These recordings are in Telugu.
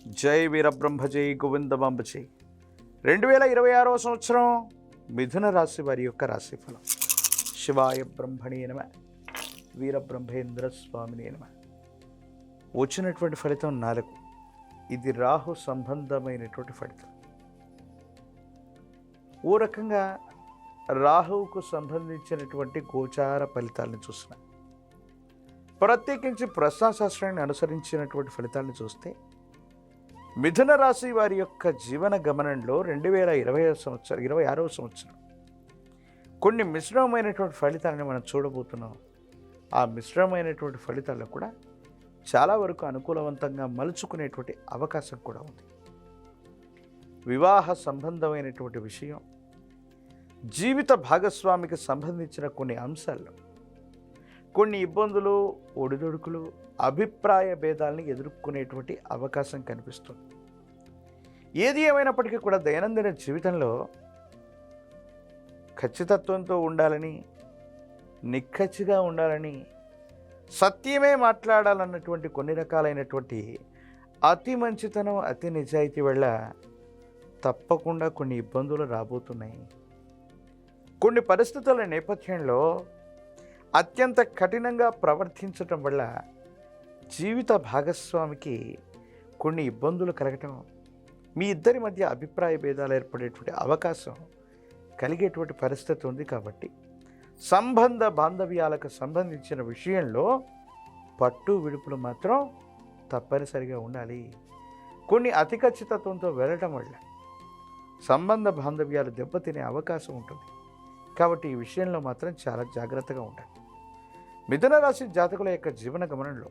జై వీరబ్రహ్మ జై గోవిందమాంబ జై. 2026వ సంవత్సరం మిథున రాశి వారి యొక్క రాశిఫలం. శివాయ బ్రహ్మణే నమ, వీరబ్రహ్మేంద్ర స్వామినే నమ. వచ్చినటువంటి ఫలితం 4. ఇది రాహు సంబంధమైనటువంటి ఫలితం. ఓ రకంగా రాహువుకు సంబంధించినటువంటి గోచార ఫలితాలను చూసిన, ప్రత్యేకించి ప్రశ్నాశాస్త్రాన్ని అనుసరించినటువంటి ఫలితాలను చూస్తే మిథున రాశి వారి యొక్క జీవన గమనంలో 2026వ సంవత్సరం కొన్ని మిశ్రమమైనటువంటి ఫలితాలను మనం చూడబోతున్నాం. ఆ మిశ్రమమైనటువంటి ఫలితాల్లో కూడా చాలా వరకు అనుకూలవంతంగా మలుచుకునేటువంటి అవకాశం కూడా ఉంది. వివాహ సంబంధమైనటువంటి విషయం, జీవిత భాగస్వామికి సంబంధించిన కొన్ని అంశాల్లో కొన్ని ఇబ్బందులు, ఒడిదొడుకులు, అభిప్రాయ భేదాలని ఎదుర్కొనేటువంటి అవకాశం కనిపిస్తుంది. ఏది ఏమైనప్పటికీ కూడా దైనందిన జీవితంలో ఖచ్చితత్వంతో ఉండాలని, నిక్కచ్చిగా ఉండాలని, సత్యమే మాట్లాడాలన్నటువంటి కొన్ని రకాలైనటువంటి అతి మంచితనం, అతి నిజాయితీ వల్ల తప్పకుండా కొన్ని ఇబ్బందులు రాబోతున్నాయి. కొన్ని పరిస్థితుల నేపథ్యంలో అత్యంత కఠినంగా ప్రవర్తించటం వల్ల జీవిత భాగస్వామికి కొన్ని ఇబ్బందులు కలగటం, మీ ఇద్దరి మధ్య అభిప్రాయ భేదాలు ఏర్పడేటువంటి అవకాశం కలిగేటువంటి పరిస్థితి ఉంది. కాబట్టి సంబంధ బాంధవ్యాలకు సంబంధించిన విషయంలో పట్టు విడుపులు మాత్రం తప్పనిసరిగా ఉండాలి. కొన్ని అతి ఖచ్చితత్వంతో వెళ్ళటం వల్ల సంబంధ బాంధవ్యాలు దెబ్బతినే అవకాశం ఉంటుంది. కాబట్టి ఈ విషయంలో మాత్రం చాలా జాగ్రత్తగా ఉండాలి. మిథున రాశి జాతకుల యొక్క జీవన గమనంలో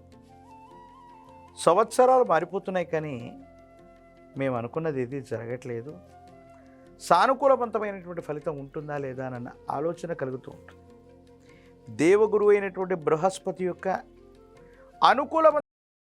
సంవత్సరాలు మారిపోతున్నాయి, కానీ మేము అనుకున్నది ఏది జరగట్లేదు, సానుకూలవంతమైనటువంటి ఫలితం ఉంటుందా లేదా అన్న ఆలోచన కలుగుతూ ఉంటుంది. దేవగురువు అయినటువంటి బృహస్పతి యొక్క అనుకూల